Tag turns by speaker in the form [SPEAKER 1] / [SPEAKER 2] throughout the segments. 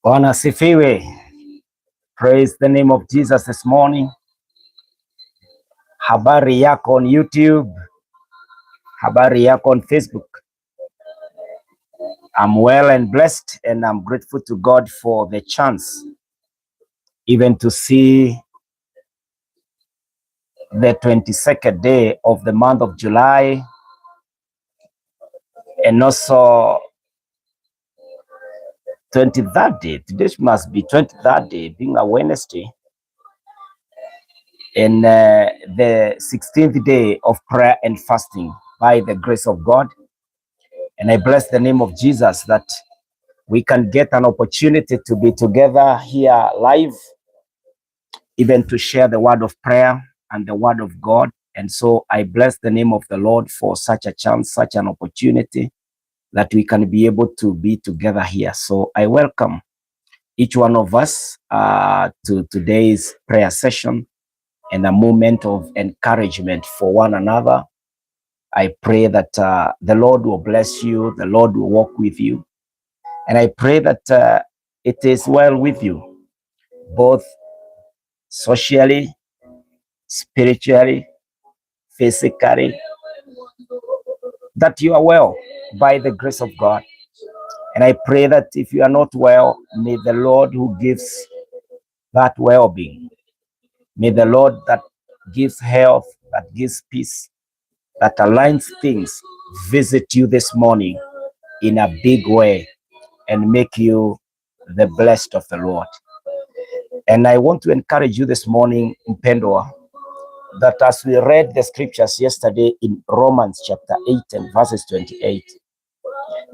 [SPEAKER 1] Bwana sifiwe. Praise the name of Jesus this morning. Habari yako on YouTube, habari yako on Facebook. I'm well and blessed, and I'm grateful to God for the chance even to see the 22nd day of the month of July, and also 23rd day. Today must be 23rd day, being a Wednesday, and the 16th day of prayer and fasting by the grace of God. And I bless the name of Jesus that we can get an opportunity to be together here live, even to share the word of prayer and the word of God. And so I bless the name of the Lord for such a chance, such an opportunity that we can be able to be together here. So I welcome each one of us to today's prayer session and a moment of encouragement for one another I pray that the Lord will bless you, the Lord will walk with you. And I pray that it is well with you, both socially, spiritually, physically, that you are well by the grace of God. And I pray that if you are not well, may the Lord who gives that well-being, may the Lord that gives health, that gives peace, that aligns things, visit you this morning in a big way and make you the blessed of the Lord. And I want to encourage you this morning, Mpendwa, that as we read the scriptures yesterday in Romans chapter 8 and verses 28,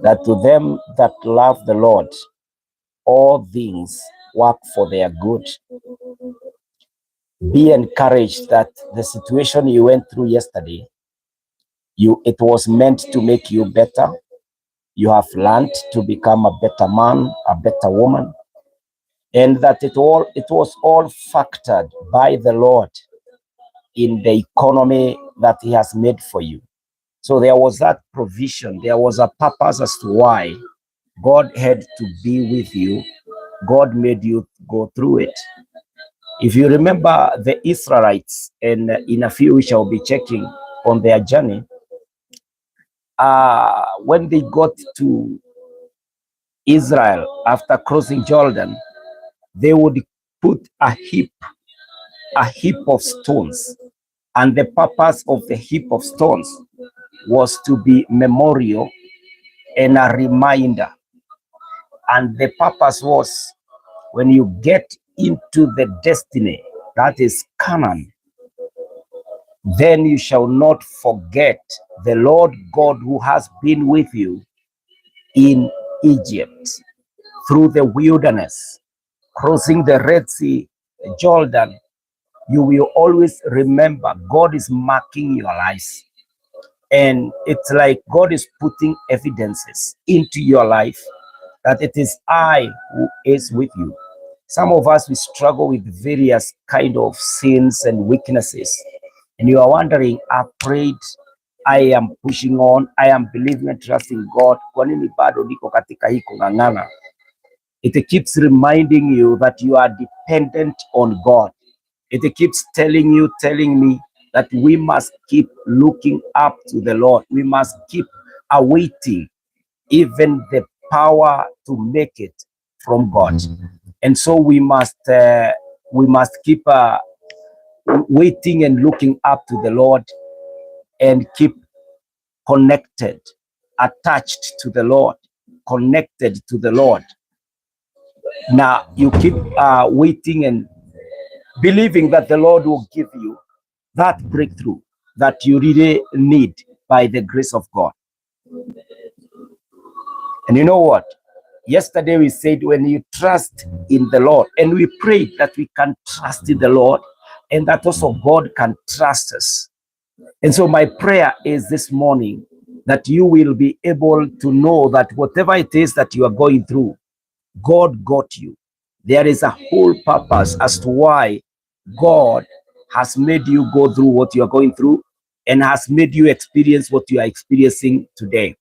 [SPEAKER 1] that to them that love the Lord, all things work for their good. Be encouraged that the situation you went through yesterday, it was meant to make you better. You have learned to become a better man, a better woman, and that it was all factored by the Lord in the economy that He has made for you. So there was that provision. There was a purpose as to why God had to be with you. God made you go through it. If you remember the Israelites, and in a few we shall be checking on their journey, when they got to Israel after crossing Jordan, they would put a heap of stones. And the purpose of the heap of stones was to be memorial and a reminder. And the purpose was, when you get into the destiny, that is Canaan, then you shall not forget the Lord God who has been with you in Egypt, through the wilderness, crossing the Red Sea, Jordan. You will always remember God is marking your lives. And it's like God is putting evidences into your life that it is I who is with you. Some of us, we struggle with various kind of sins and weaknesses. And you are wondering, I prayed, I am pushing on, I am believing and trusting God. Kwa nini bado niko katika hii kung'ang'ana? It keeps reminding you that you are dependent on God. It keeps telling me that we must keep looking up to the Lord. We must keep awaiting even the power to make it from God. And so we must keep waiting and looking up to the Lord, and keep connected, attached to the Lord, connected to the Lord. Now you keep waiting and believing that the Lord will give you that breakthrough that you really need by the grace of God. And you know what? Yesterday we said, when you trust in the Lord, and we prayed that we can trust in the Lord, and that also God can trust us. And so my prayer is this morning that you will be able to know that whatever it is that you are going through, God got you. There is a whole purpose as to why God has made you go through what you are going through, and has made you experience what you are experiencing today.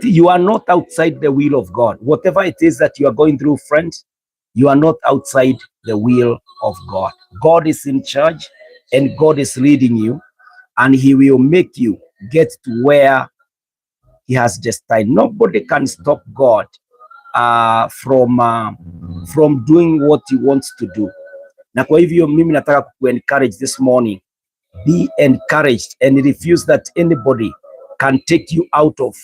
[SPEAKER 1] You are not outside the will of God. Whatever it is that you are going through, friends, you are not outside the will of God. God is in charge, and God is leading you, and He will make you get to where He has destined. Nobody can stop God from doing what He wants to do. Na kwa hivyo mimi nataka ku-encourage this morning, be encouraged and refuse that anybody can take you out of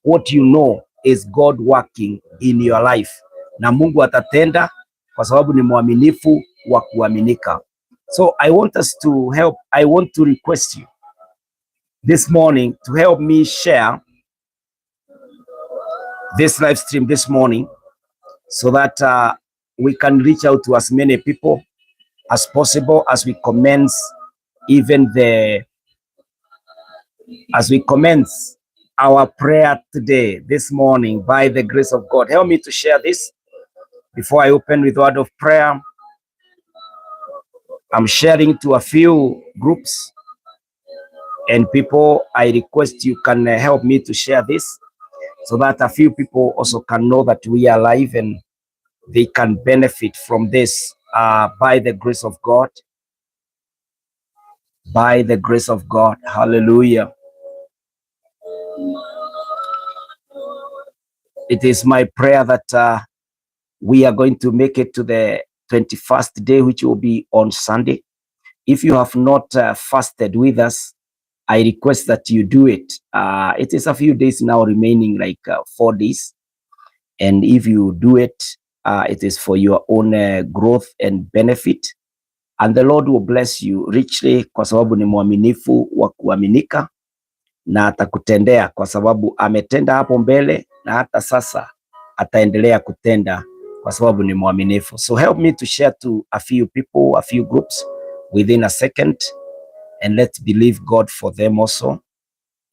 [SPEAKER 1] what you know is God working in your life. Na Mungu atatenda kwa sababu ni mwaminifu wa kuaminika. So I want to request you this morning to help me share this live stream this morning, so that we can reach out to as many people as possible as we commence our prayer today, this morning, by the grace of God. Help me to share this before I open with word of prayer. I'm sharing to a few groups. And people, I request you can help me to share this so that a few people also can know that we are alive and they can benefit from this by the grace of God. By the grace of God. Hallelujah. It is my prayer that we are going to make it to the 21st day, which will be on Sunday. If you have not fasted with us, I request that you do it. It is a few days now remaining, like 4 days. And if you do it, it is for your own growth and benefit. And the Lord will bless you richly kwa sababu ni mwaminifu wa kuaminika na atakutendea kwa sababu ametenda hapo mbele na hata sasa ataendelea kutenda kwa sababu ni mwaminifu. So help me to share to a few people, a few groups within a second, and let's believe God for them also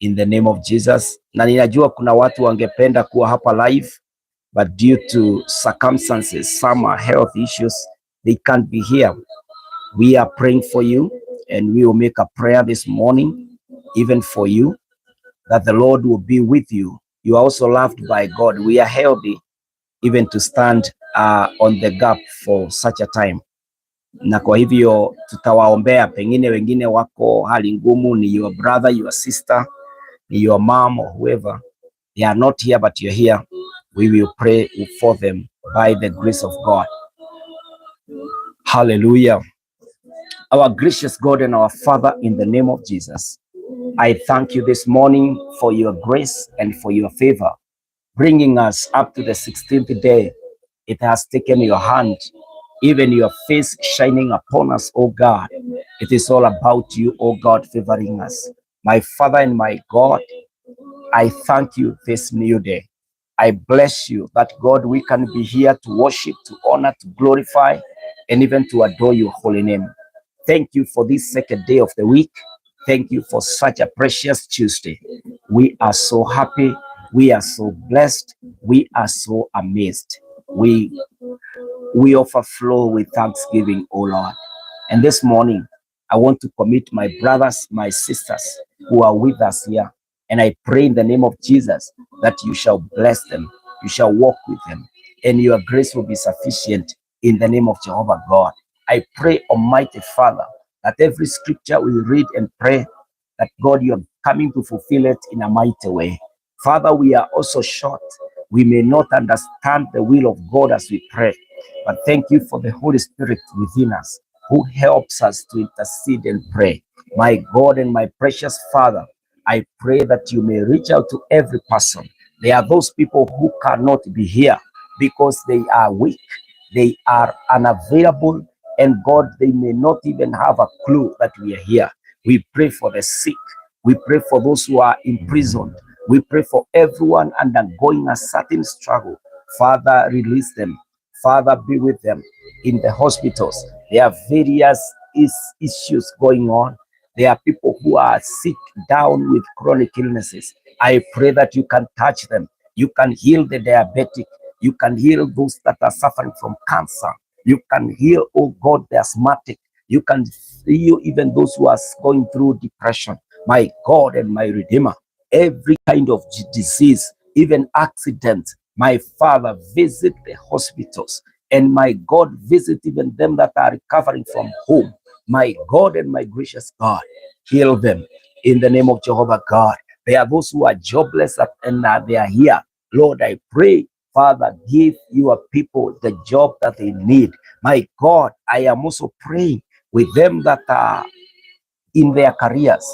[SPEAKER 1] in the name of Jesus. Na ninajua kuna watu wangependa kuwa hapa live, but due to circumstances, some are health issues, they can't be here. We are praying for you, and we will make a prayer this morning, even for you, that the Lord will be with you. You are also loved by God. We are healthy even to stand on the gap for such a time. Na kwa hivyo tutawaombea, pengine wengine wako hali ngumu, ni your brother, your sister, ni your mom or whoever. They are not here, but you're here. We will pray for them by the grace of God. Hallelujah. Our gracious God and our Father, in the name of Jesus, I thank you this morning for your grace and for your favor, bringing us up to the 16th day. It has taken your hand, even your face shining upon us, oh God. It is all about you, oh God, favoring us. My Father and my God, I thank you this new day. I bless you that, God, we can be here to worship, to honor, to glorify, and even to adore your holy name. Thank you for this second day of the week. Thank you for such a precious Tuesday. We are so happy. We are so blessed. We are so amazed. We overflow with thanksgiving, oh Lord. And this morning, I want to commit my brothers, my sisters who are with us here. And I pray in the name of Jesus that you shall bless them. You shall walk with them. And your grace will be sufficient in the name of Jehovah God. I pray, Almighty Father, that every scripture we read and pray, that God, you are coming to fulfill it in a mighty way. Father, we are also short. We may not understand the will of God as we pray, but thank you for the Holy Spirit within us who helps us to intercede and pray. My God and my precious Father, I pray that you may reach out to every person. There are those people who cannot be here because they are weak, they are unavailable, and God, they may not even have a clue that we are here. We pray for the sick. We pray for those who are imprisoned. We pray for everyone undergoing a certain struggle. Father, release them. Father, be with them in the hospitals. There are various issues going on. There are people who are sick down with chronic illnesses. I pray that you can touch them. You can heal the diabetic. You can heal those that are suffering from cancer. You can heal, oh God, the asthmatic. You can heal even those who are going through depression. My God and my Redeemer, every kind of disease, even accidents, my Father, visit the hospitals. And my God, visit even them that are recovering from home. My God and my gracious God, heal them in the name of Jehovah God. There are those who are jobless and they are here. Lord, I pray, Father, give your people the job that they need. My God, I am also praying with them that are in their careers.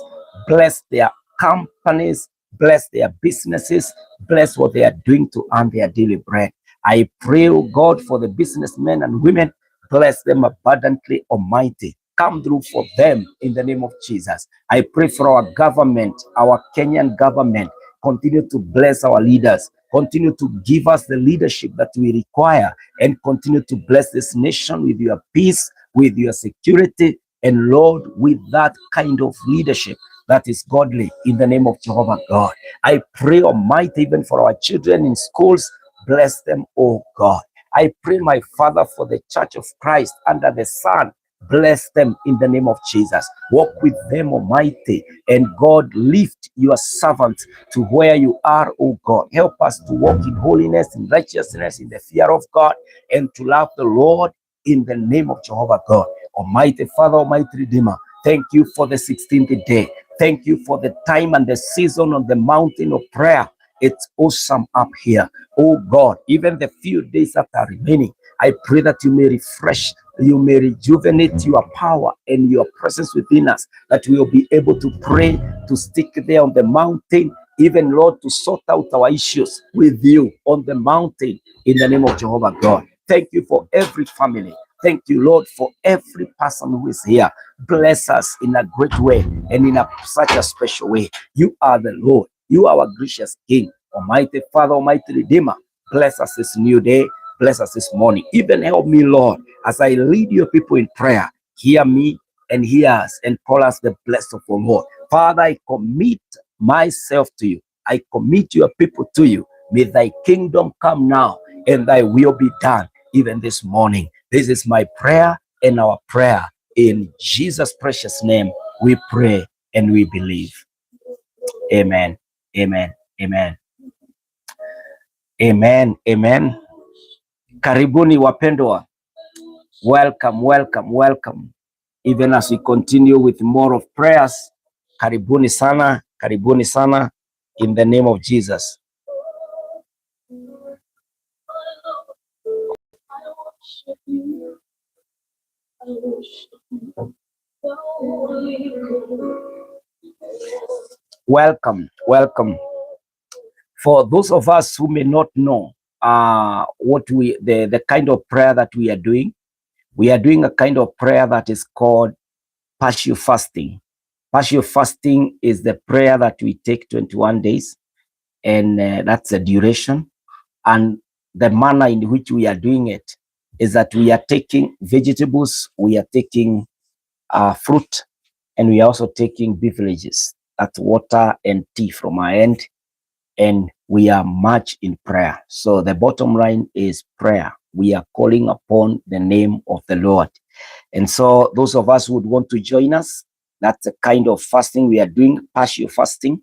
[SPEAKER 1] Bless their companies, bless their businesses, bless what they are doing to earn their daily bread. I pray, oh God, for the businessmen and women. Bless them abundantly, Almighty. Come through for them in the name of Jesus. I pray for our government, our Kenyan government. Continue to bless our leaders. Continue to give us the leadership that we require, and continue to bless this nation with your peace, with your security, and Lord, with that kind of leadership that is godly in the name of Jehovah God. I pray, Almighty, even for our children in schools. Bless them, oh God. I pray, my Father, for the Church of Christ under the sun. Bless them in the name of Jesus. Walk with them, Almighty. And God, lift your servants to where you are, oh God. Help us to walk in holiness, in righteousness, in the fear of God, and to love the Lord in the name of Jehovah God. Almighty Father, Almighty Redeemer, thank you for the 16th day. Thank you for the time and the season on the mountain of prayer. It's awesome up here. Oh God, even the few days that are remaining, I pray that you may refresh, you may rejuvenate your power and your presence within us, that we will be able to pray, to stick there on the mountain, even Lord, to sort out our issues with you on the mountain in the name of Jehovah God. Thank you for every family. Thank you, Lord, for every person who is here. Bless us in a great way and in such a special way. You are the Lord. You are our gracious King. Almighty Father, Almighty Redeemer, bless us this new day. Bless us this morning. Even help me, Lord, as I lead your people in prayer. Hear me and hear us and call us the blessed of the Lord. Father, I commit myself to you. I commit your people to you. May thy kingdom come now and thy will be done even this morning. This is my prayer and our prayer. In Jesus' precious name, we pray and we believe. Amen. Amen. Amen. Amen. Amen. Karibuni wapendwa. Welcome, welcome, welcome. Even as we continue with more of prayers, karibuni sana in the name of Jesus. Welcome, welcome. For those of us who may not know the kind of prayer that we are doing a kind of prayer that is called partial fasting. Partial fasting is the prayer that we take 21 days, and that's the duration. And the manner in which we are doing it is that we are taking vegetables, we are taking fruit, and we are also taking beverages, that's water and tea from our end, and we are much in prayer. So the bottom line is prayer. We are calling upon the name of the Lord. And so those of us who would want to join us, that's the kind of fasting we are doing, partial fasting.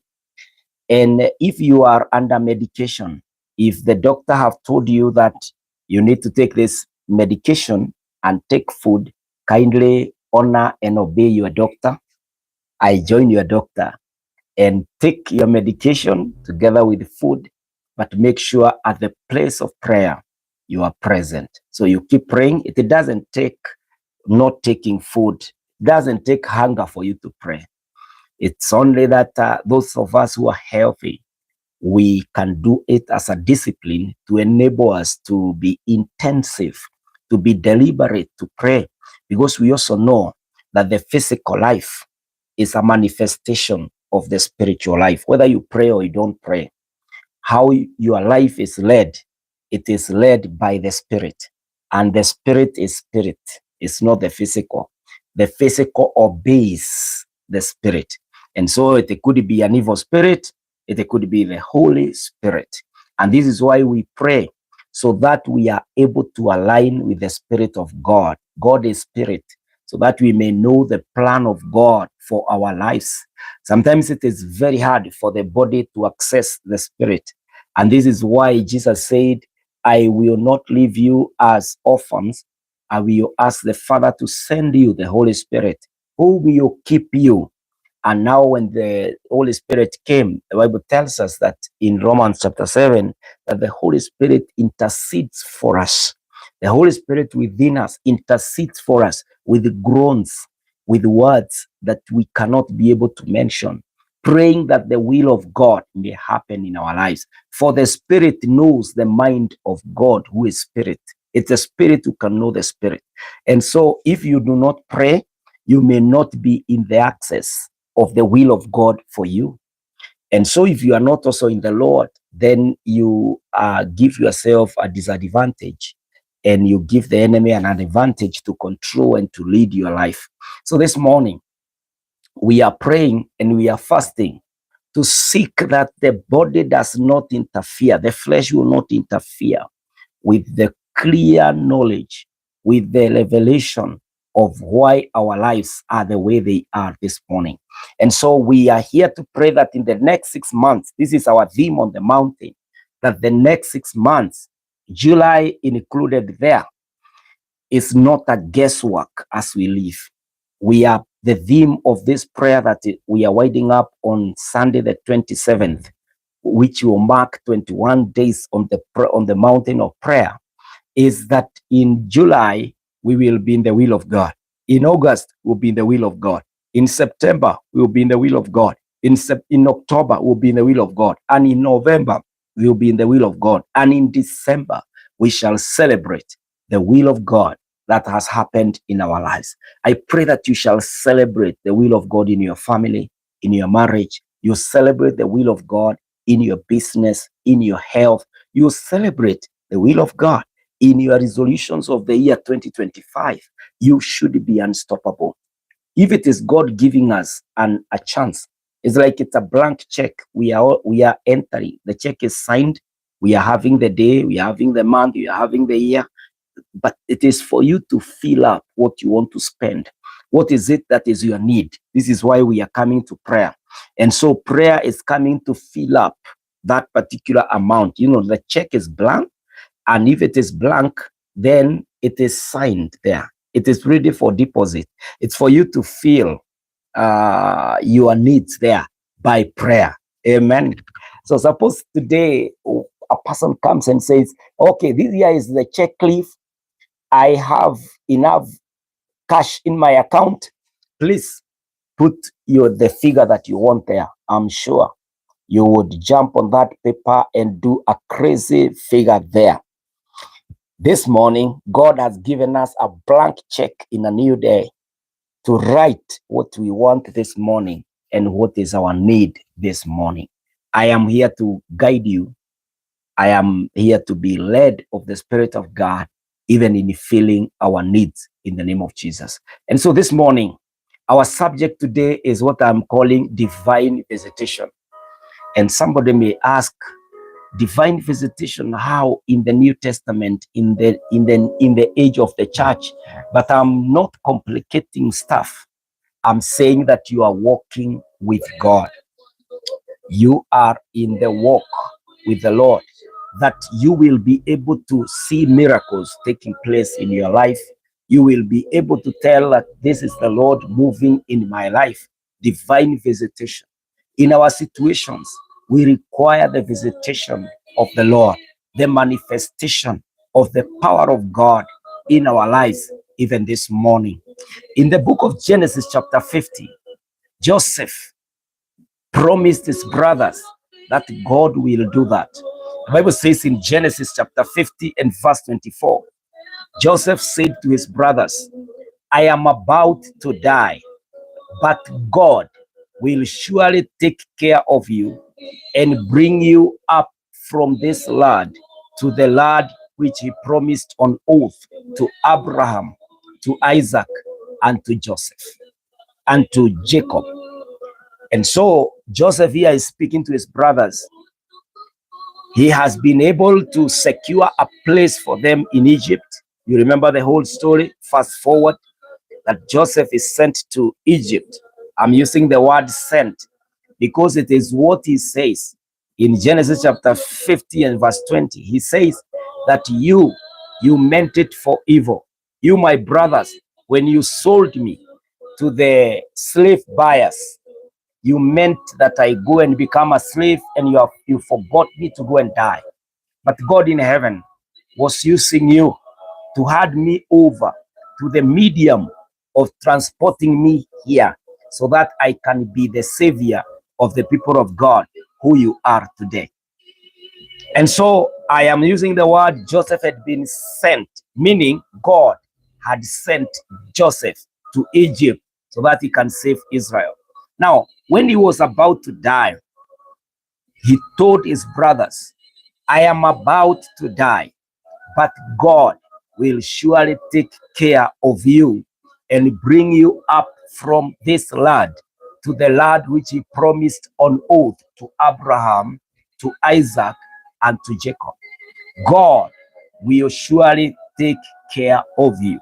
[SPEAKER 1] And if you are under medication, if the doctor have told you that you need to take this medication and take food, kindly honor and obey your doctor. I join your doctor and take your medication together with food, but make sure at the place of prayer you are present. So you keep praying. It doesn't take not taking food, it doesn't take hunger for you to pray. It's only that those of us who are healthy, we can do it as a discipline to enable us to be intensive, to be deliberate, to pray, because we also know that the physical life is a manifestation of the spiritual life. Whether you pray or you don't pray, how your life is led, it is led by the Spirit. And the Spirit is spirit. It's not the physical. The physical obeys the Spirit. And so it could be an evil spirit. It could be the Holy Spirit. And this is why we pray, so that we are able to align with the Spirit of God. God is Spirit, so that we may know the plan of God for our lives. Sometimes it is very hard for the body to access the Spirit. And this is why Jesus said, I will not leave you as orphans. I will ask the Father to send you the Holy Spirit, who will keep you. And now when the Holy Spirit came, the Bible tells us that in Romans chapter 7, that the Holy Spirit intercedes for us. The Holy Spirit within us intercedes for us with groans, with words that we cannot be able to mention, praying that the will of God may happen in our lives. For the Spirit knows the mind of God, who is Spirit. It's the Spirit who can know the Spirit. And so if you do not pray, you may not be in the access of the will of God for you. And so if you are not also in the Lord, then you give yourself a disadvantage, and you give the enemy an advantage to control and to lead your life. So this morning, we are praying and we are fasting to seek that the body does not interfere, the flesh will not interfere with the clear knowledge, with the revelation of why our lives are the way they are this morning. And so we are here to pray that in the next 6 months, this is our theme on the mountain, that the next 6 months, July included there, is not a guesswork as we live. We are the theme of this prayer that we are winding up on Sunday the 27th, which will mark 21 days on the mountain of prayer, is that in July, we will be in the will of God. In August, we'll be in the will of God. In September, we'll be in the will of God. In October, we'll be in the will of God. And in November, we'll be in the will of God. And in December, we shall celebrate the will of God that has happened in our lives. I pray that you shall celebrate the will of God in your family, in your marriage. You celebrate the will of God in your business, in your health. You celebrate the will of God in your resolutions of the year 2025. You should be unstoppable. If it is God giving us a chance, it's like it's a blank check. We are entering. The check is signed. We are having the day, we are having the month, we are having the year. But it is for you to fill up what you want to spend. What is it that is your need? This is why we are coming to prayer. And so prayer is coming to fill up that particular amount. You know, the check is blank. And if it is blank, then it is signed there. It is ready for deposit. It's for you to fill your needs there by prayer. Amen. So suppose today a person comes and says, okay, this year is the check leaf. I have enough cash in my account. Please put the figure that you want there. I'm sure you would jump on that paper and do a crazy figure there. This morning, God has given us a blank check in a new day to write what we want this morning and what is our need this morning. I am here to guide you. I am here to be led of the Spirit of God, even in filling our needs in the name of Jesus. And so this morning, our subject today is what I'm calling divine visitation. And somebody may ask, divine visitation, how in the New Testament, in the age of the church? But I'm not complicating stuff. I'm saying that you are walking with God. You are in the walk with the Lord, that you will be able to see miracles taking place in your life. You will be able to tell that this is the Lord moving in my life. Divine visitation. In our situations, we require the visitation of the Lord, the manifestation of the power of God in our lives, even this morning. In the book of Genesis chapter 50, Joseph promised his brothers that God will do that. The Bible says in Genesis chapter 50 and verse 24, Joseph said to his brothers, I am about to die, but God will surely take care of you and bring you up from this land to the land which he promised on oath to Abraham, to Isaac, and to Joseph, and to Jacob. And so Joseph here is speaking to his brothers. He has been able to secure a place for them in Egypt. You remember the whole story. Fast forward, that Joseph is sent to Egypt. I'm using the word sent because it is what he says in Genesis chapter 50 and verse 20. He says that you meant it for evil. You, my brothers, when you sold me to the slave buyers, you meant that I go and become a slave, and you forgot me to go and die. But God in heaven was using you to hand me over to the medium of transporting me here so that I can be the savior of the people of God who you are today. And so I am using the word Joseph had been sent, meaning God had sent Joseph to Egypt so that he can save Israel. Now, when he was about to die, he told his brothers, I am about to die, but God will surely take care of you and bring you up from this land to the land which he promised on oath to Abraham, to Isaac, and to Jacob. God will surely take care of you.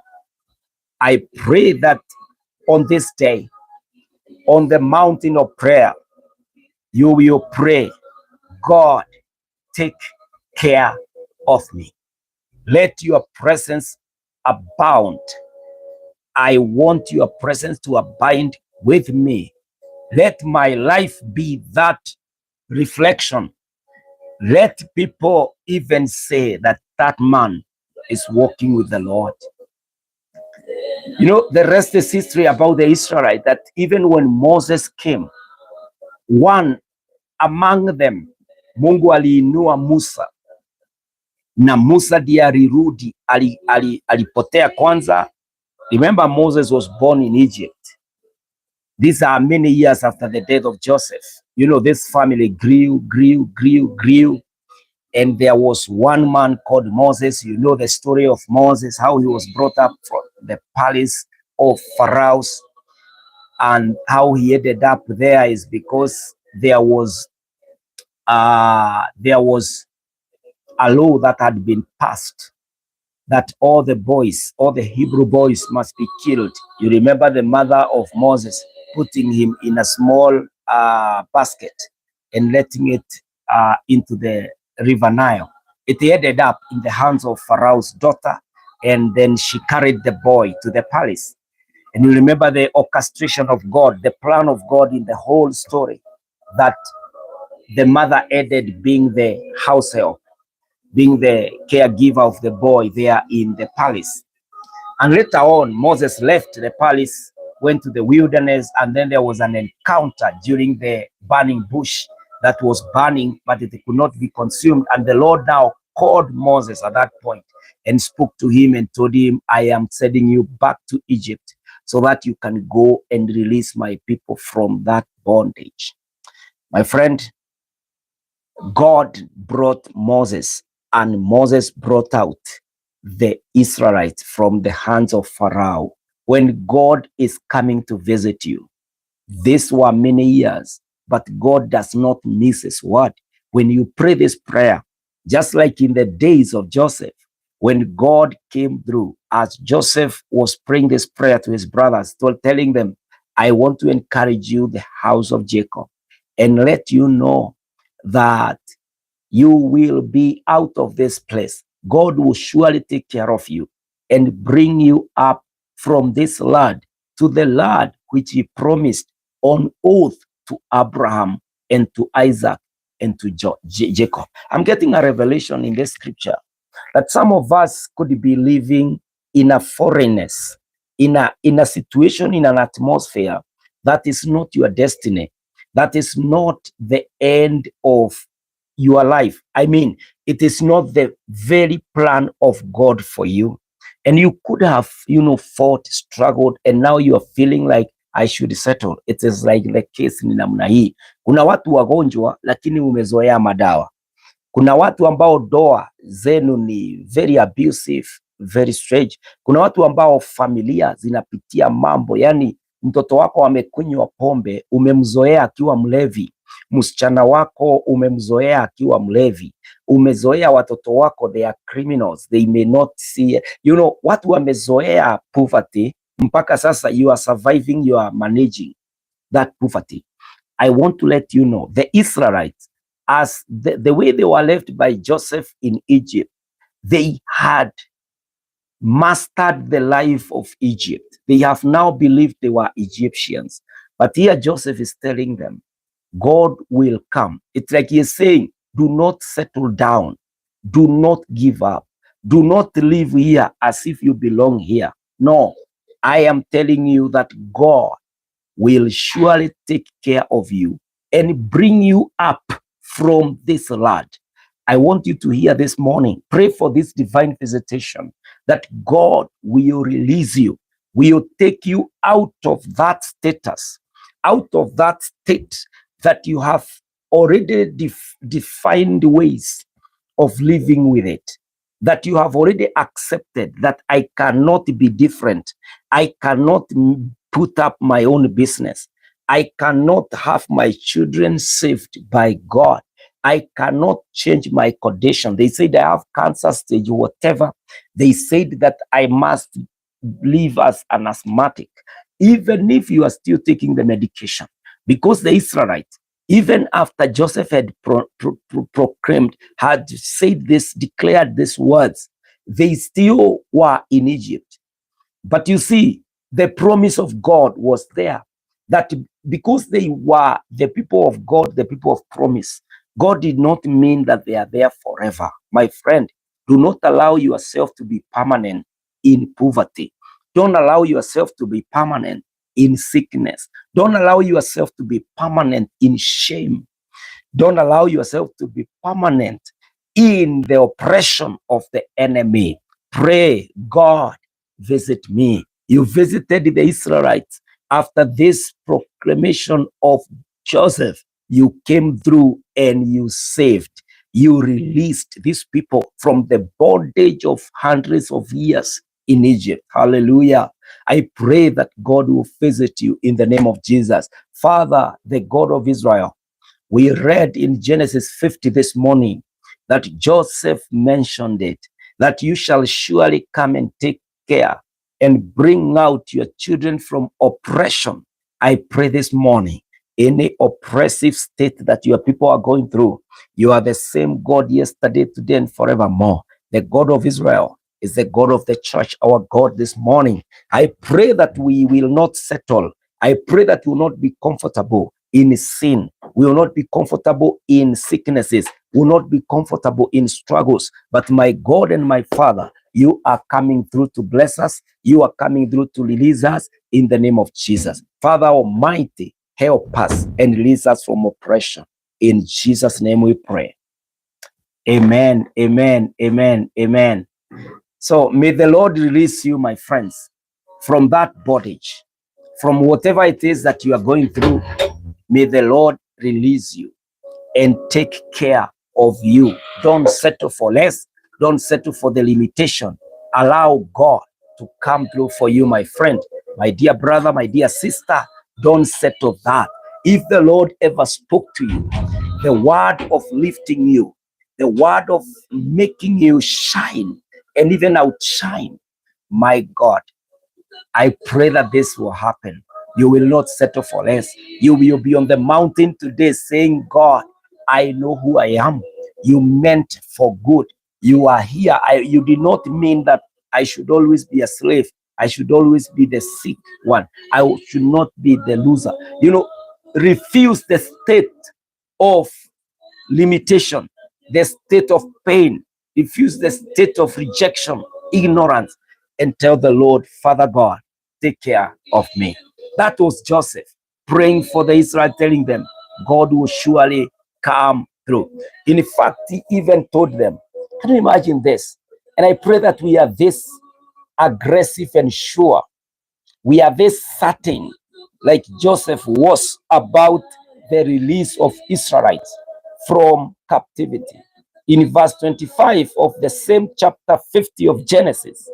[SPEAKER 1] I pray that on this day, on the mountain of prayer, you will pray, God, take care of me. Let your presence abound. I want your presence to abide with me. Let my life be that reflection. Let people even say that that man is walking with the Lord. You know, the rest is history about the Israelites, that even when Moses came, one among them, Mungu aliinua Musa, na Musa ndiye alirudi, alipotea kwanza. Remember, Moses was born in Egypt. These are many years after the death of Joseph. You know, this family grew. And there was one man called Moses. You know the story of Moses, how he was brought up from the palace of Pharaoh's, and how he ended up there is because there was a law that had been passed that all the boys, all the Hebrew boys must be killed. You remember the mother of Moses putting him in a small basket and letting it into the river Nile. It ended up in the hands of Pharaoh's daughter, and then she carried the boy to the palace. And you remember the orchestration of God, the plan of God in the whole story, that the mother ended being the house help, being the caregiver of the boy there in the palace. And later on, Moses left the palace, went to the wilderness, and then there was an encounter during the burning bush that was burning, but it could not be consumed. And the Lord now called Moses at that point and spoke to him and told him, I am sending you back to Egypt so that you can go and release my people from that bondage. My friend, God brought Moses, and Moses brought out the Israelites from the hands of Pharaoh. When God is coming to visit you, these were many years, but God does not miss his word. When you pray this prayer, just like in the days of Joseph, when God came through, as Joseph was praying this prayer to his brothers, telling them, I want to encourage you, the house of Jacob, and let you know that you will be out of this place. God will surely take care of you and bring you up from this land to the land which he promised on oath to Abraham and to Isaac and to Jacob. I'm getting a revelation in this scripture that some of us could be living in a foreignness, in a situation, in an atmosphere that is not your destiny, that is not the end of your life. I mean, it is not the very plan of God for you. And you could have, fought, struggled, and now you are feeling like I should settle. It is like the case ni namna hii. Kuna watu wagonjwa lakini umezoea madawa. Kuna watu ambao doa zenu ni very abusive, very strange. Kuna watu ambao familia zinapitia mambo, yani mtoto wako amekunywa pombe, umemzoea akiwa mlevi. Msichana wako umemzoea akiwa mlevi. Umezoea watoto wako, they are criminals, they may not see. Watu wamezoea poverty mpaka sasa you are surviving, you are managing that poverty. I want to let you know, the Israelites, as the way they were left by Joseph in Egypt, they had mastered the life of Egypt. They have now believed they were Egyptians. But here Joseph is telling them, God will come. It's like he's saying, do not settle down. Do not give up. Do not live here as if you belong here. No, I am telling you that God will surely take care of you and bring you up from this land. I want you to hear this morning, pray for this divine visitation, that God will release you, will take you out of that status, out of that state that you have already defined ways of living with it, that you have already accepted that I cannot be different. I cannot put up my own business. I cannot have my children saved by God. I cannot change my condition. They said I have cancer stage, whatever. They said that I must live as an asthmatic, even if you are still taking the medication. Because the Israelites, even after Joseph had proclaimed, had said this, declared these words, they still were in Egypt. But you see, the promise of God was there, that because they were the people of God, the people of promise, God did not mean that they are there forever. My friend, do not allow yourself to be permanent in poverty. Don't allow yourself to be permanent in sickness. Don't allow yourself to be permanent in shame. Don't allow yourself to be permanent in the oppression of the enemy. Pray, God, visit me. You visited the Israelites after this proclamation of Joseph. You came through and you saved. You released these people from the bondage of hundreds of years in Egypt. Hallelujah. I pray that God will visit you in the name of Jesus. Father, the God of Israel, we read in Genesis 50 this morning that Joseph mentioned it, that you shall surely come and take care and bring out your children from oppression. I pray this morning, any oppressive state that your people are going through, you are the same God yesterday, today, and forevermore. The God of Israel is the God of the church, our God this morning. I pray that we will not settle. I pray that we will not be comfortable in sin. We will not be comfortable in sicknesses. We will not be comfortable in struggles. But my God and my Father, you are coming through to bless us. You are coming through to release us in the name of Jesus. Father Almighty, help us and release us from oppression. In Jesus' name we pray. Amen, amen, amen, amen. So may the Lord release you, my friends, from that bondage, from whatever it is that you are going through. May the Lord release you and take care of you. Don't settle for less. Don't settle for the limitation. Allow God to come through for you, my friend, my dear brother, my dear sister. Don't settle that. If the Lord ever spoke to you, the word of lifting you, the word of making you shine and even outshine, my God, I pray that this will happen. You will not settle for less. You will be on the mountain today saying, God, I know who I am. You meant for good. You are here. You did not mean that I should always be a slave. I should always be the sick one. I should not be the loser. You know, refuse the state of limitation, the state of pain, refuse the state of rejection, ignorance, and tell the Lord, Father God, take care of me. That was Joseph praying for the Israel, telling them, God will surely come through. In fact, he even told them, can you imagine this? And I pray that we are this aggressive and sure. We are this certain, like Joseph was, about the release of Israelites from captivity. In verse 25 of the same chapter 50 of Genesis,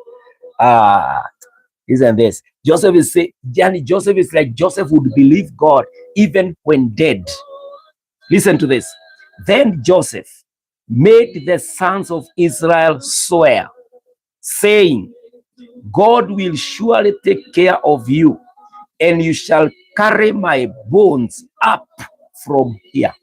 [SPEAKER 1] isn't this? Joseph is saying, Joseph is like Joseph would believe God even when dead. Listen to this. Then Joseph made the sons of Israel swear, saying, God will surely take care of you, and you shall carry my bones up from here.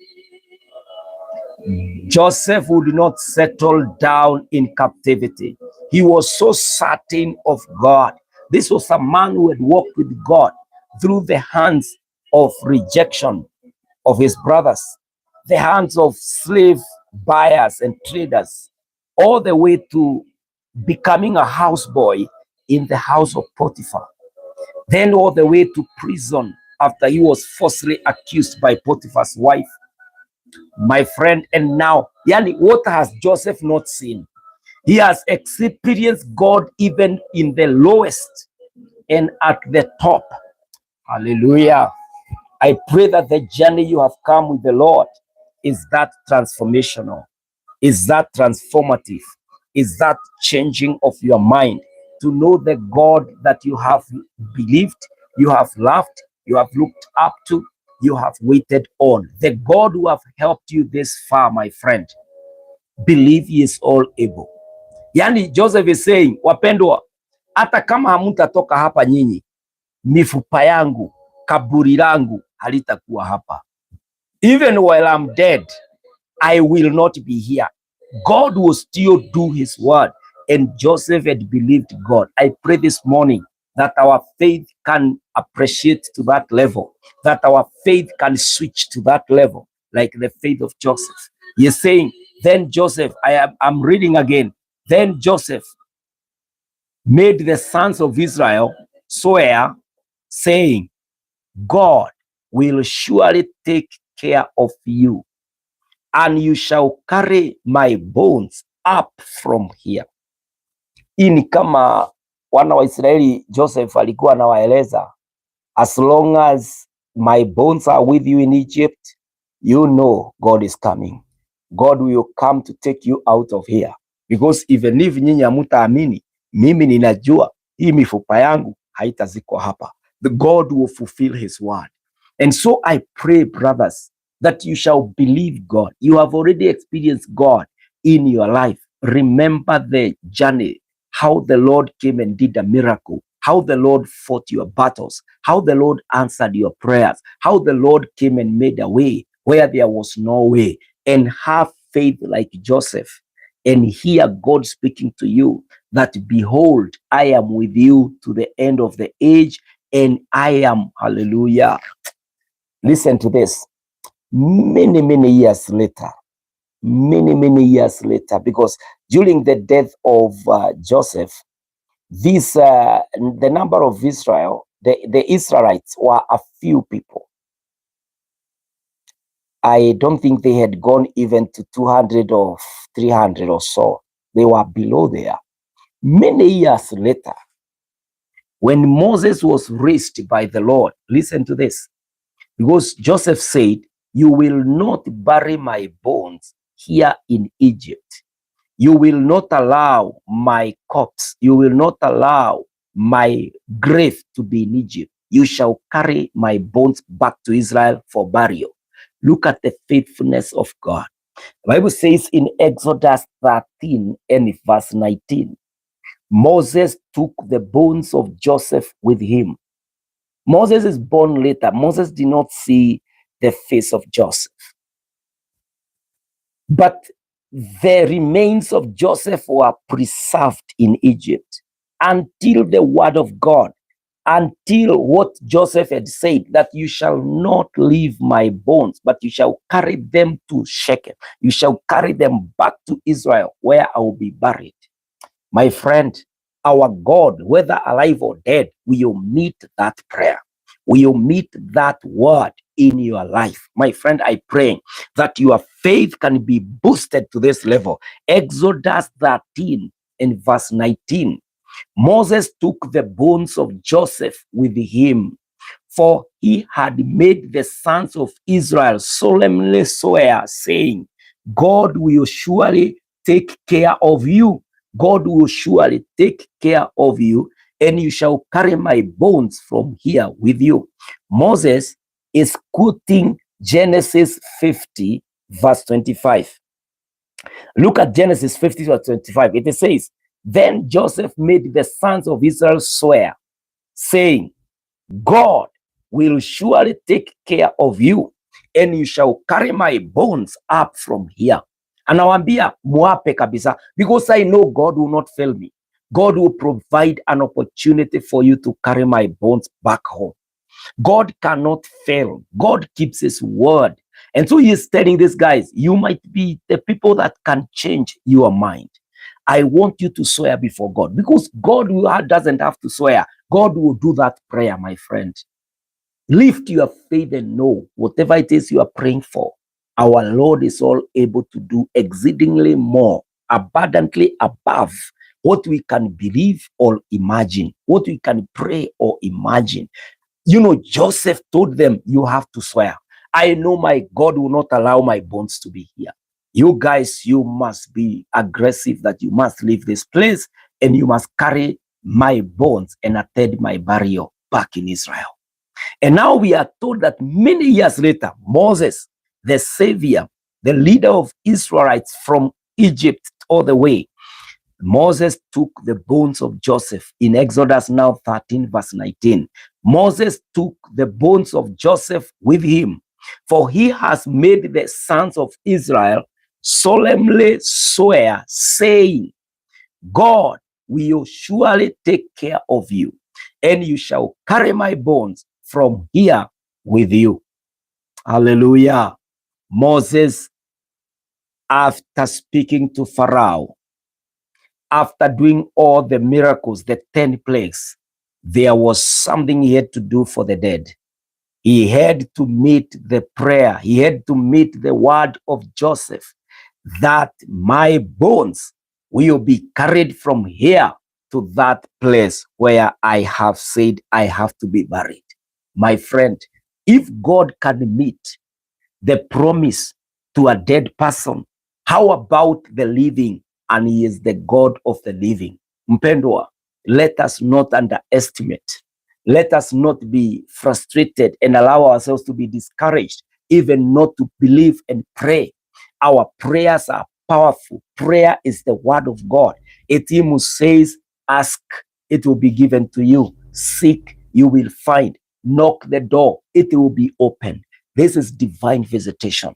[SPEAKER 1] Joseph would not settle down in captivity. He was so certain of God. This was a man who had walked with God through the hands of rejection of his brothers, the hands of slave buyers and traders, all the way to becoming a houseboy in the house of Potiphar, then all the way to prison after he was falsely accused by Potiphar's wife. My friend, and now, Yani, what has Joseph not seen? He has experienced God even in the lowest and at the top. Hallelujah. I pray that the journey you have come with the Lord is that transformational, is that transformative, is that changing of your mind to know the God that you have believed, you have loved, you have looked up to, you have waited on. The God who have helped you this far, my friend, believe he is all able. Yani Joseph is saying, wapendwa, hata kama hamutatoka hapa nyinyi, mifupa yangu, kaburi langu halitakuwa hapa. Even while I'm dead, I will not be here. God will still do his word. And Joseph had believed God. I pray this morning that our faith can appreciate to that level, that our faith can switch to that level, like the faith of Joseph. He's saying, then Joseph, I'm reading again, then Joseph made the sons of Israel swear, saying, God will surely take care of you, and you shall carry my bones up from here. Hii ni kama wana wa Israeli, Joseph alikuwa anawaeleza, as long as my bones are with you in Egypt, you know God is coming. God will come to take you out of here. Because even if nyinyi hamutaamini, mimi ninajua hii mifupa yangu haitazikwa hapa. The God will fulfill his word. And so I pray, brothers, that you shall believe God. You have already experienced God in your life. Remember the journey, how the Lord came and did a miracle, how the Lord fought your battles, how the Lord answered your prayers, how the Lord came and made a way where there was no way. And have faith like Joseph and hear God speaking to you that, behold, I am with you to the end of the age, and I am, hallelujah. Listen to this. Many years later, because during the death of Joseph, the number of Israel, the Israelites were a few people. I don't think they had gone even to 200 or 300 or so. They were below there. Many years later, when Moses was raised by the Lord, listen to this, because Joseph said, you will not bury my bones here in Egypt. You will not allow my corpse, you will not allow my grave to be in Egypt. You shall carry my bones back to Israel for burial. Look at the faithfulness of God. The Bible says in Exodus 13 and verse 19, Moses took the bones of Joseph with him. Moses is born later. Moses did not see the face of Joseph. But the remains of Joseph were preserved in Egypt until the word of God, until what Joseph had said, that you shall not leave my bones, but you shall carry them to Shechem. You shall carry them back to Israel, where I will be buried. My friend, our God, whether alive or dead, will meet that prayer. Will meet that word in your life. My friend, I pray that your faith can be boosted to this level. Exodus 13 and verse 19. Moses took the bones of Joseph with him, for he had made the sons of Israel solemnly swear, saying, God will surely take care of you. God will surely take care of you, and you shall carry my bones from here with you. Moses is quoting Genesis 50, verse 25. Look at Genesis 50, verse 25. It says, then Joseph made the sons of Israel swear, saying, God will surely take care of you, and you shall carry my bones up from here. Anawambia muape kabisa, because I know God will not fail me. God will provide an opportunity for you to carry my bones back home. God cannot fail. God keeps his word. And so he is telling these guys, you might be the people that can change your mind. I want you to swear before God, because God doesn't have to swear. God will do that prayer, my friend. Lift your faith and know whatever it is you are praying for, our Lord is all able to do exceedingly more, abundantly above what we can believe or imagine, what we can pray or imagine. You know, Joseph told them, you have to swear. I know my God will not allow my bones to be here. You guys, you must be aggressive, that you must leave this place and you must carry my bones and attend my burial back in Israel. And now we are told that many years later, Moses, the savior, the leader of Israelites from Egypt all the way, Moses took the bones of Joseph in Exodus now 13 verse 19. Moses took the bones of Joseph with him, for he has made the sons of Israel solemnly swear, saying, God will surely take care of you, and you shall carry my bones from here with you. Hallelujah. Moses, after speaking to Pharaoh, after doing all the miracles, the 10 plagues, there was something he had to do for the dead. He had to meet the prayer. He had to meet the word of Joseph that my bones will be carried from here to that place where I have said I have to be buried. My friend, if God can meet the promise to a dead person, how about the living? And he is the God of the living. Mpendwa, let us not underestimate. Let us not be frustrated and allow ourselves to be discouraged, even not to believe and pray. Our prayers are powerful. Prayer is the word of God. It him says, ask, it will be given to you. Seek, you will find. Knock the door, it will be opened. This is divine visitation.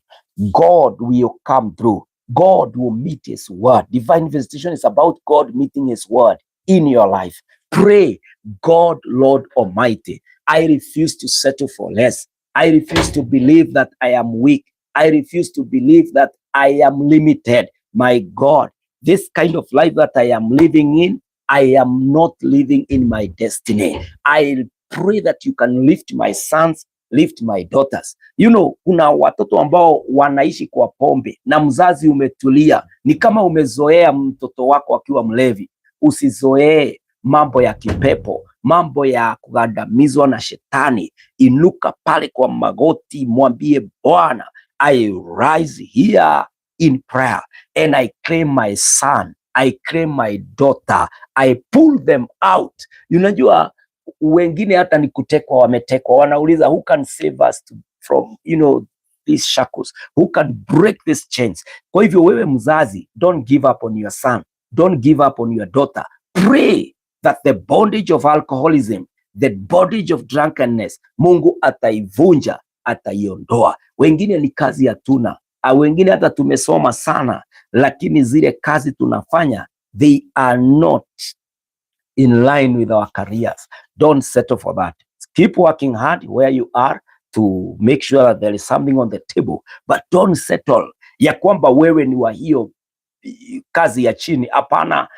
[SPEAKER 1] God will come through. God will meet his word. Divine visitation is about God meeting his word in your life. Pray, God, Lord Almighty, I refuse to settle for less. I refuse to believe that I am weak. I refuse to believe that I am limited. My God, this kind of life that I am living in, I am not living in my destiny. I pray that you can lift my sons, lift my daughters. You know, kuna watoto ambao wanaishi kwa pombe na mzazi umetulia. Ni kama umezoea mtoto wako akiwa mlevi. Usizoee mambo ya kipepo, mambo ya kugandamizwa na shetani. Inuka pale kwa magoti, mwambie Bwana, I rise here in prayer and I claim my son, I claim my daughter, I pull them out. Unajua wengine hata ni kutekwa, wametekwa, wanauliza who can save us from these shackles, who can break these chains. Kwa hivyo wewe mzazi, don't give up on your son, don't give up on your daughter. Pray that the bondage of alcoholism, the bondage of drunkenness, Mungu ataivunja, ataiondoa. Wengine ni kazi hatuna, wengine hata tumesoma sana, lakini zile kazi tunafanya, they are not in line with our careers. Don't settle for that. Keep working hard where you are to make sure that there is something on the table, but don't settle ya kwamba wewe ni wa hiyo kazi ya chini. Hapana,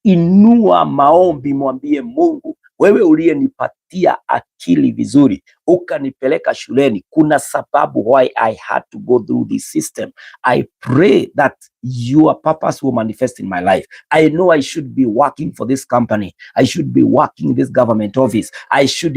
[SPEAKER 1] inua maombi, mwambie Mungu, wewe uliyenipatia akili vizuri, ukanipeleka shuleni, kuna sababu why I had to go through this system. I pray that your purpose will manifest in my life. I know I should be working for this company. I should be working in this government office. I should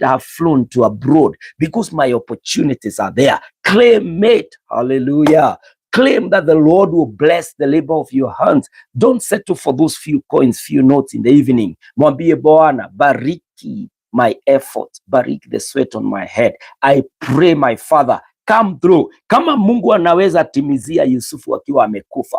[SPEAKER 1] have flown to abroad because my opportunities are there. Claim it. Hallelujah. Claim that the Lord will bless the labor of your hands. Don't settle for those few coins, few notes in the evening. Mwambie Bwana, bariki my efforts, bariki the sweat on my head. I pray, my Father, come through. Kama Mungu anaweza timizia Yusufu akiwa amekufa,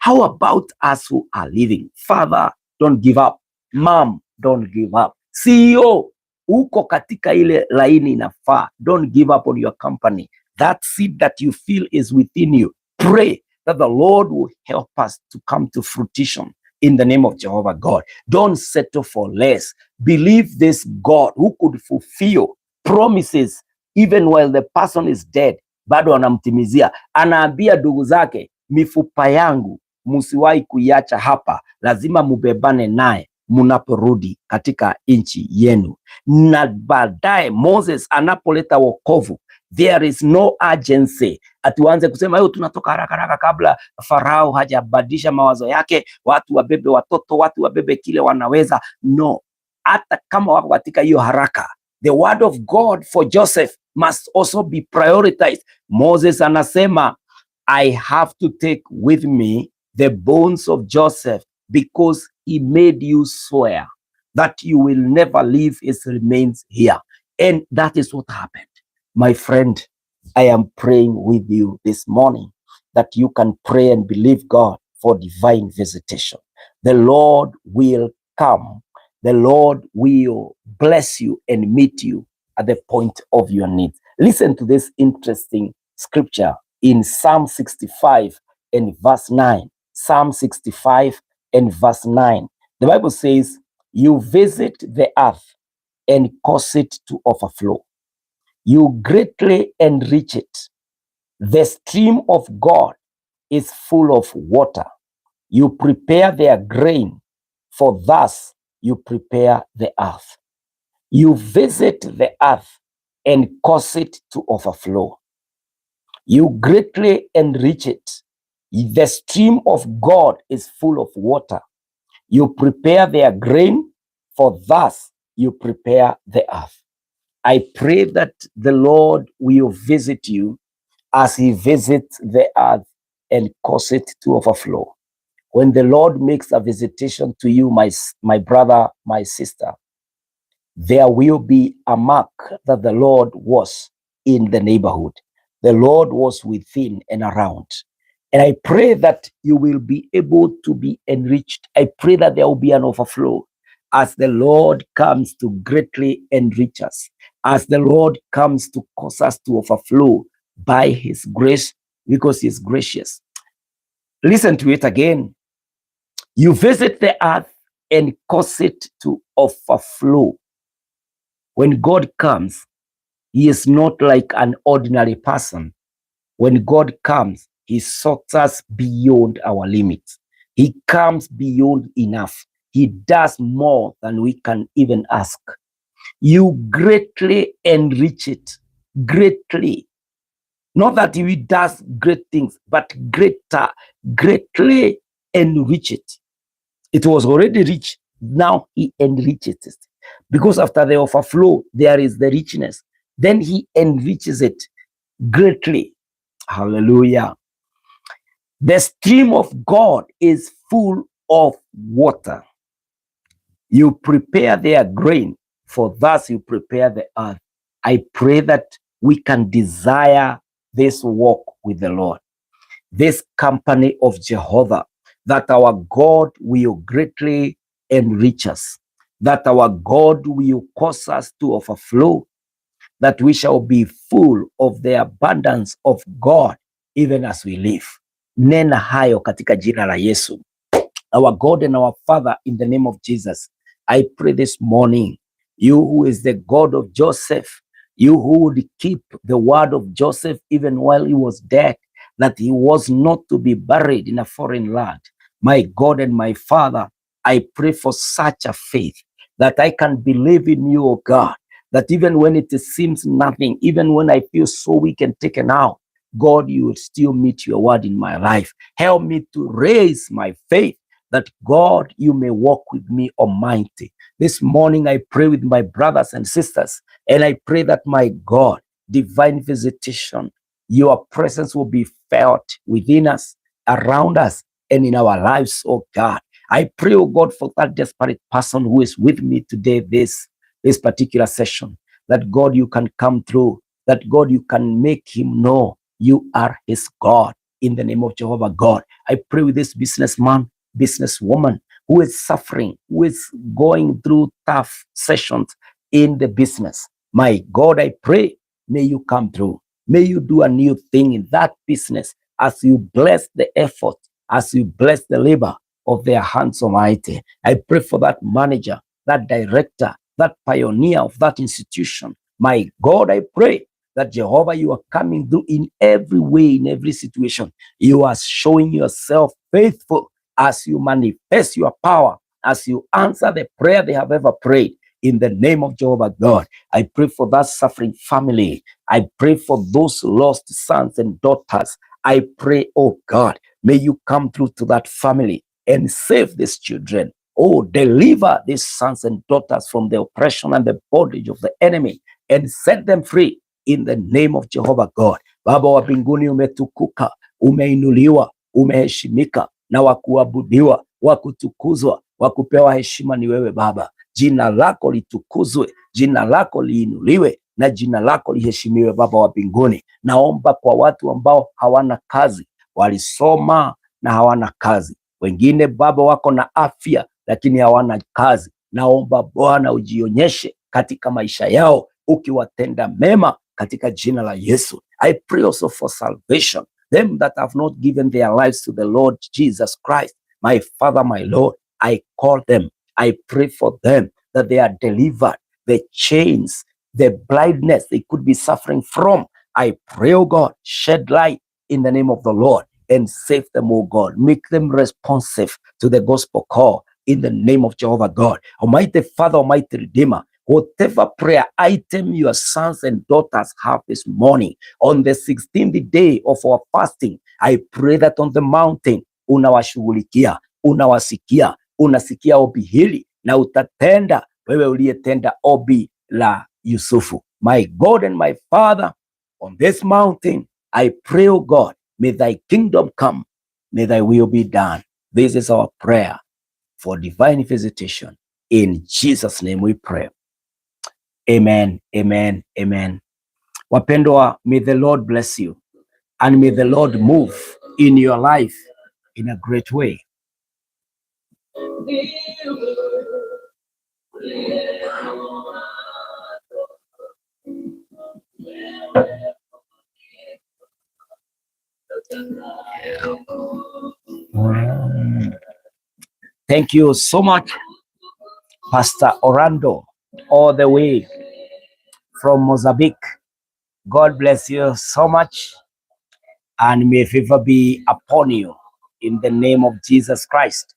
[SPEAKER 1] how about us who are living? Father, don't give up. Mom, don't give up. CEO, uko katika ile laini inafaa. Don't give up on your company. That seed that you feel is within you. Pray that the Lord will help us to come to fruition in the name of Jehovah God. Don't settle for less. Believe this God who could fulfill promises even while the person is dead. Bado anamtimizia. Anaambia ndugu zake, mifupa yangu msiwahi kuiacha hapa, lazima mubebane naye munaporudi katika nchi yenu. Na baadaye Moses anapoleta wokovu, there is no urgency atuanze kusema yo tunatoka haraka haraka kabla Farao hajabadilisha mawazo yake, watu wabebe watoto, watu wabebe kile wanaweza. No, hata kama wako katika hiyo haraka, the word of God for Joseph must also be prioritized. Moses anasema, I have to take with me the bones of Joseph because he made you swear that you will never leave his remains here. And that is what happened. My friend, I am praying with you this morning that you can pray and believe God for divine visitation. The Lord will come. The Lord will bless you and meet you at the point of your needs. Listen to this interesting scripture in Psalm 65 and verse 9. Psalm 65 and verse 9. The Bible says, you visit the earth and cause it to overflow. You greatly enrich it. The stream of God is full of water. You prepare their grain, for thus you prepare the earth. You visit the earth and cause it to overflow. You greatly enrich it. The stream of God is full of water. You prepare their grain, for thus you prepare the earth. I pray that the Lord will visit you as he visits the earth and cause it to overflow. When the Lord makes a visitation to you, my brother, my sister, there will be a mark that the Lord was in the neighborhood. The Lord was within and around. And I pray that you will be able to be enriched. I pray that there will be an overflow as the Lord comes to greatly enrich us, as the Lord comes to cause us to overflow by his grace, because he is gracious. Listen to it again. You visit the earth and cause it to overflow. When God comes, he is not like an ordinary person. When God comes, he sorts us beyond our limits. He comes beyond enough. He does more than we can even ask. You greatly enrich it. Greatly. Not that he does great things, but greatly enrich it. It was already rich. Now he enriches it. Because after the overflow, there is the richness. Then he enriches it greatly. Hallelujah. The stream of God is full of water. You prepare their grain, for thus you prepare the earth. I pray that we can desire this walk with the Lord, this company of Jehovah, that our God will greatly enrich us, that our God will cause us to overflow, that we shall be full of the abundance of God even as we live. Nena hayo katika jina la Yesu. Our God and our Father, in the name of Jesus, I pray this morning, you who is the God of Joseph, you who would keep the word of Joseph even while he was dead, that he was not to be buried in a foreign land. My God and my Father, I pray for such a faith that I can believe in you, O God, that even when it seems nothing, even when I feel so weak and taken out, God, you will still meet your word in my life. Help me to raise my faith, that God, you may walk with me, Almighty. This morning I pray with my brothers and sisters, and I pray that, my God, divine visitation, your presence will be felt within us, around us, and in our lives, oh God. I pray, oh God, for that desperate person who is with me today, this particular session, that God, you can come through, that God, you can make him know you are his God, in the name of Jehovah God. I pray with this businessman, businesswoman who is suffering, who is going through tough sessions in the business. My God, I pray, may you come through. May you do a new thing in that business as you bless the effort, as you bless the labor of their hands, Almighty. I pray for that manager, that director, that pioneer of that institution. My God, I pray that, Jehovah, you are coming through in every way, in every situation. You are showing yourself faithful as you manifest your power, as you answer the prayer they have ever prayed. In the name of Jehovah God, I pray for that suffering family. I pray for those lost sons and daughters. I pray, oh God, may you come through to that family and save these children. Oh, deliver these sons and daughters from the oppression and the bondage of the enemy and set them free in the name of Jehovah God. Baba wa mbinguni, umetukuka, umeinuliwa, umeheshimika na wakuabudiwa, wakutukuzwa, wakupewa heshima ni wewe Baba. Jina lako litukuzwe, jina lako liinuliwe na jina lako liheshimiwe Baba wa mbinguni. Naomba kwa watu ambao hawana kazi, walisoma na hawana kazi. Wengine Baba wako na afya lakini hawana kazi. Naomba Bwana ujionyeshe katika maisha yao, ukiwatenda mema katika jina la Yesu. I pray also for salvation, them that have not given their lives to the Lord Jesus Christ. My Father, my Lord, I call them. I pray for them that they are delivered, the chains, the blindness they could be suffering from. I pray, oh God, shed light in the name of the Lord and save them, oh God. Make them responsive to the gospel call in the name of Jehovah God. Almighty Father, Almighty Redeemer, whatever prayer item your sons and daughters have this morning, on the 16th day of our fasting, I pray that on the mountain, unawashughulikia, unawasikia, unasikia ombi hili na utatenda wewe uliyetenda ombi la Yusufu. My God and my Father, on this mountain, I pray, oh God, may thy kingdom come, may thy will be done. This is our prayer for divine visitation. In Jesus' name we pray. Amen, amen, amen. Wapendwa, may the Lord bless you and may the Lord move in your life in a great way. Thank you so much, Pastor Orlando, all the way from Mozambique. God bless you so much, and may favor be upon you in the name of Jesus Christ.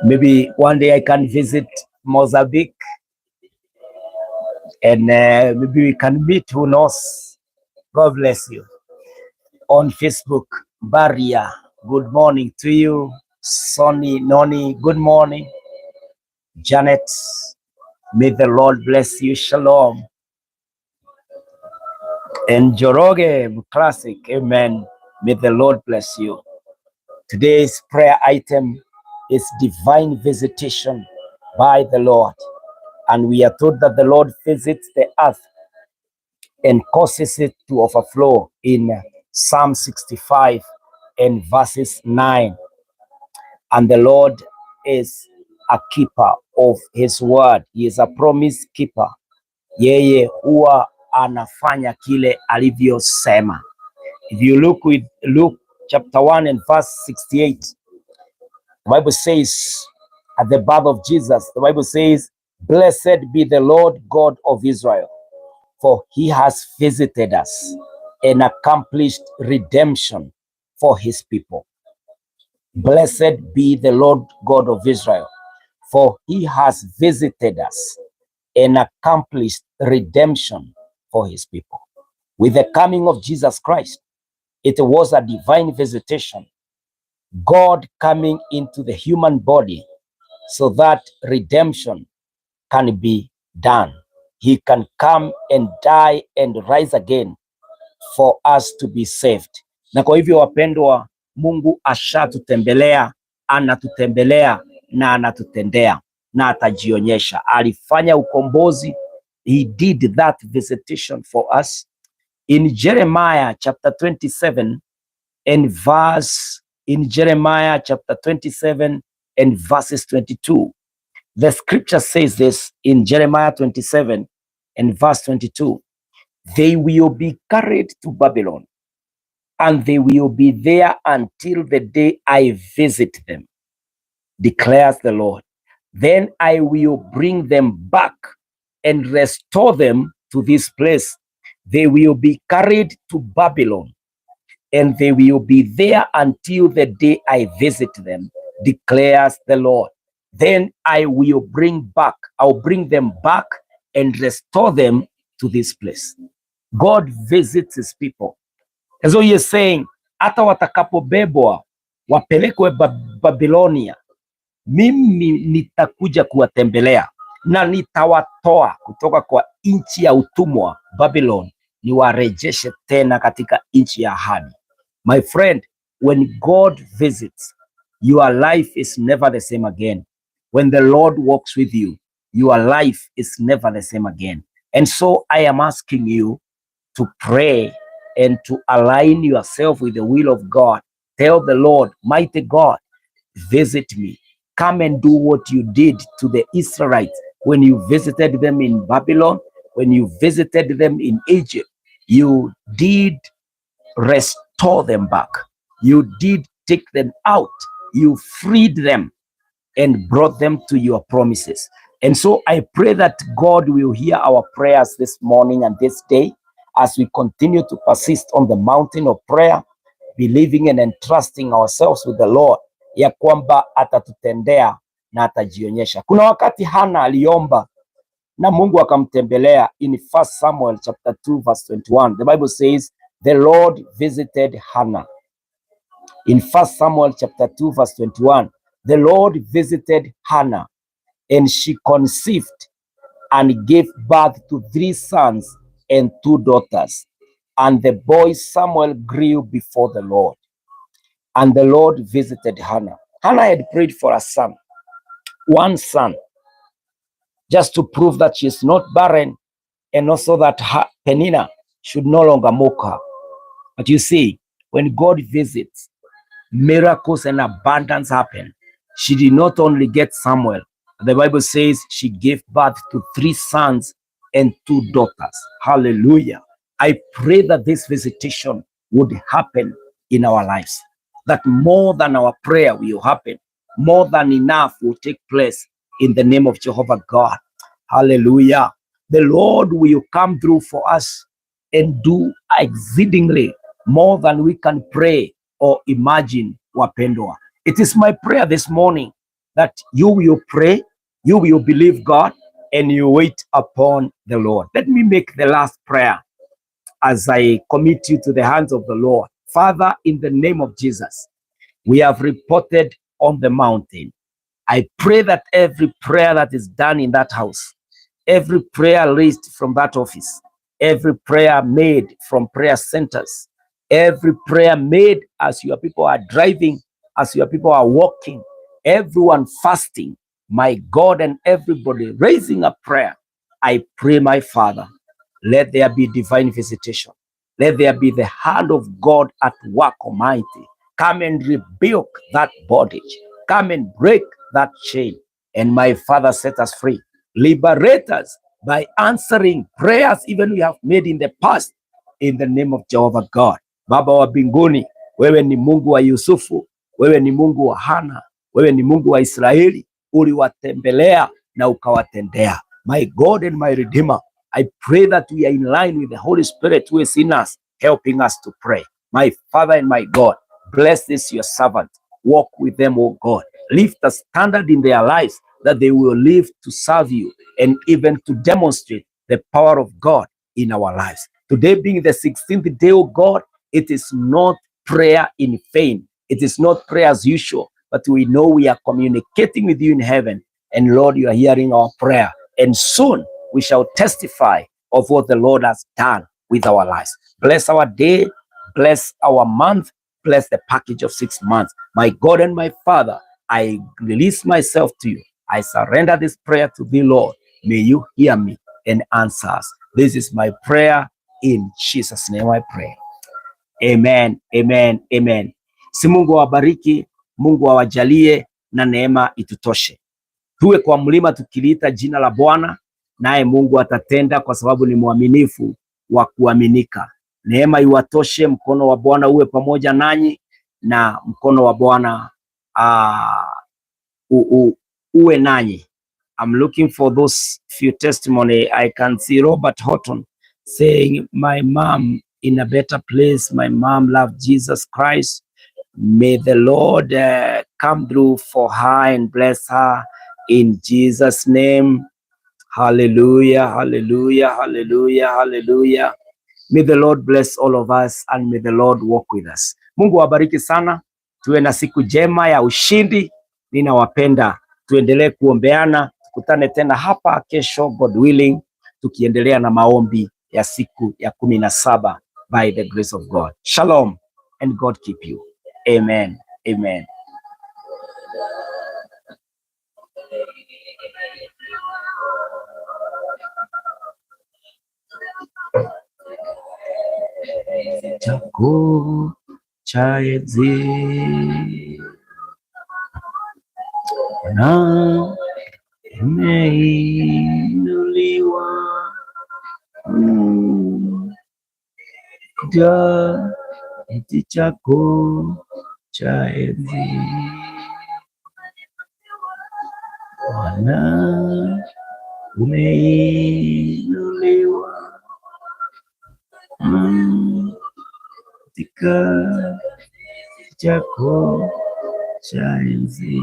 [SPEAKER 1] Maybe one day I can visit Mozambique and maybe we can meet, who knows. God bless you. On Facebook, Barria, good morning to you. Sonny, Noni, good morning. Janet, may the Lord bless you. Shalom. And Joroge Classic, amen. May the Lord bless you. Today's prayer item is divine visitation by the Lord. And we are told that the Lord visits the earth and causes it to overflow in Psalm 65 and verses 9. And the Lord is a keeper of his word. He is a promise keeper. Yeye huwa anafanya kile alivyosema. If you look with Luke chapter 1 and verse 68, the Bible says, at the birth of Jesus, the Bible says, "Blessed be the Lord God of Israel, for he has visited us and accomplished redemption for his people." Blessed be the Lord God of Israel, for he has visited us and accomplished redemption for his people. With the coming of Jesus Christ, it was a divine visitation. God coming into the human body so that redemption can be done. He can come and die and rise again for us to be saved. Na kwa hivyo wapendwa, Mungu ashatutembelea, anatutembelea na anatutendea na atajionyesha. Alifanya ukombozi. He did that visitation for us. In Jeremiah chapter 27 and verse, in Jeremiah chapter 27 and verses 22, the scripture says this in Jeremiah 27 and verse 22, "They will be carried to Babylon, and they will be there until the day I visit them, declares the Lord. Then I will bring them back and restore them to this place. They will be carried to Babylon, and they will be there until the day I visit them, declares the Lord. Then I will I'll bring them back and restore them to this place." God visits his people. And so he is saying, hata watakapobebwa wapelekwe Babilonia, mimi nitakuja kuwatembelea na nitawatoa kutoka kwa nchi ya utumwa Babylon, niwarejeshe tena katika nchi ya ahadi. My friend, when God visits, your life is never the same again. When the Lord walks with you, your life is never the same again. And so I am asking you to pray and to align yourself with the will of God. Tell the Lord, mighty God, visit me. Come and do what you did to the Israelites when you visited them in Babylon, when you visited them in Egypt. You did restore them back. You did take them out. You freed them and brought them to your promises. And so I pray that God will hear our prayers this morning and this day as we continue to persist on the mountain of prayer, believing and entrusting ourselves with the Lord, ya kwamba atatutendea na atajionyesha. Kuna wakati Hana aliomba na Mungu akamtembelea. In 1 Samuel chapter 2 verse 21, the Bible says the Lord visited Hannah. In 1 Samuel chapter 2 verse 21, the Lord visited Hannah, and she conceived and gave birth to 3 sons and 2 daughters. And the boy Samuel grew before the Lord. And the Lord visited Hannah. Hannah had prayed for a son, one son, just to prove that she is not barren, and also that her Penina should no longer mock her. But you see, when God visits, miracles and abundance happen. She did not only get Samuel. The Bible says she gave birth to 3 sons and 2 daughters. Hallelujah. I pray that this visitation would happen in our lives, that more than our prayer will happen, more than enough will take place in the name of Jehovah God. Hallelujah. The Lord will come through for us and do exceedingly more than we can pray or imagine, wapendwa. It is my prayer this morning that you will pray, you will believe God, and you wait upon the Lord. Let me make the last prayer as I commit you to the hands of the Lord. Father, in the name of Jesus, we have reported on the mountain. I pray that every prayer that is done in that house, every prayer raised from that office, every prayer made from prayer centers, every prayer made as your people are driving, as your people are walking, everyone fasting, my God, and everybody raising a prayer, I pray, my Father, let there be divine visitation. Let there be the hand of God at work, Almighty. Come and rebuke that bondage. Come and break that chain. And my Father, set us free. Liberate us by answering prayers even we have made in the past, in the name of Jehovah God. Baba wa mbinguni, wewe ni Mungu wa Yusufu, wewe ni Mungu wa Hana, wewe ni Mungu wa Israeli. Uliwatembelea na ukawatendea. My God and my Redeemer, I pray that we are in line with the Holy Spirit who is in us, helping us to pray. My Father and my God, bless this your servant. Walk with them, oh God. Lift a standard in their lives that they will live to serve you and even to demonstrate the power of God in our lives. Today being the 16th day, oh God, it is not prayer in vain. It is not prayer as usual, but we know we are communicating with you in heaven. And Lord, you are hearing our prayer. And soon we shall testify of what the Lord has done with our lives. Bless our day, bless our month, bless the package of 6 months. My God and my Father, I release myself to you. I surrender this prayer to thee, Lord. May you hear me and answer us. This is my prayer. In Jesus' name I pray. Amen, amen, amen. Si Mungu awabariki, Mungu awajalie na neema itutoshe. Tuwe kwa mlima tukiliita jina la Bwana, naye Mungu atatenda kwa sababu ni mwaminifu wa kuaminika. Neema iwatoshe, mkono wa Bwana uwe pamoja nanyi, na mkono wa Bwana uwe nanyi. I'm looking for those few testimony. I can see Robert Horton saying, my mom in a better place. My mom loved Jesus Christ. May the Lord come through for her and bless her in Jesus' name. Hallelujah, hallelujah, hallelujah, hallelujah. May the Lord bless all of us and may the Lord walk with us. Mungu awabariki sana. Tuwe na siku njema ya ushindi. Ninawapenda. Tuendelee kuombeana. Tukutane tena hapa kesho, God willing, tukiendelea na maombi ya siku ya 17 by the grace of God. Shalom and God keep you. Amen. Amen. chako cha enzi na umeinuliwa ja kiti chako cha enzi Bwana, umeinuliwa katika kiti chako cha enzi.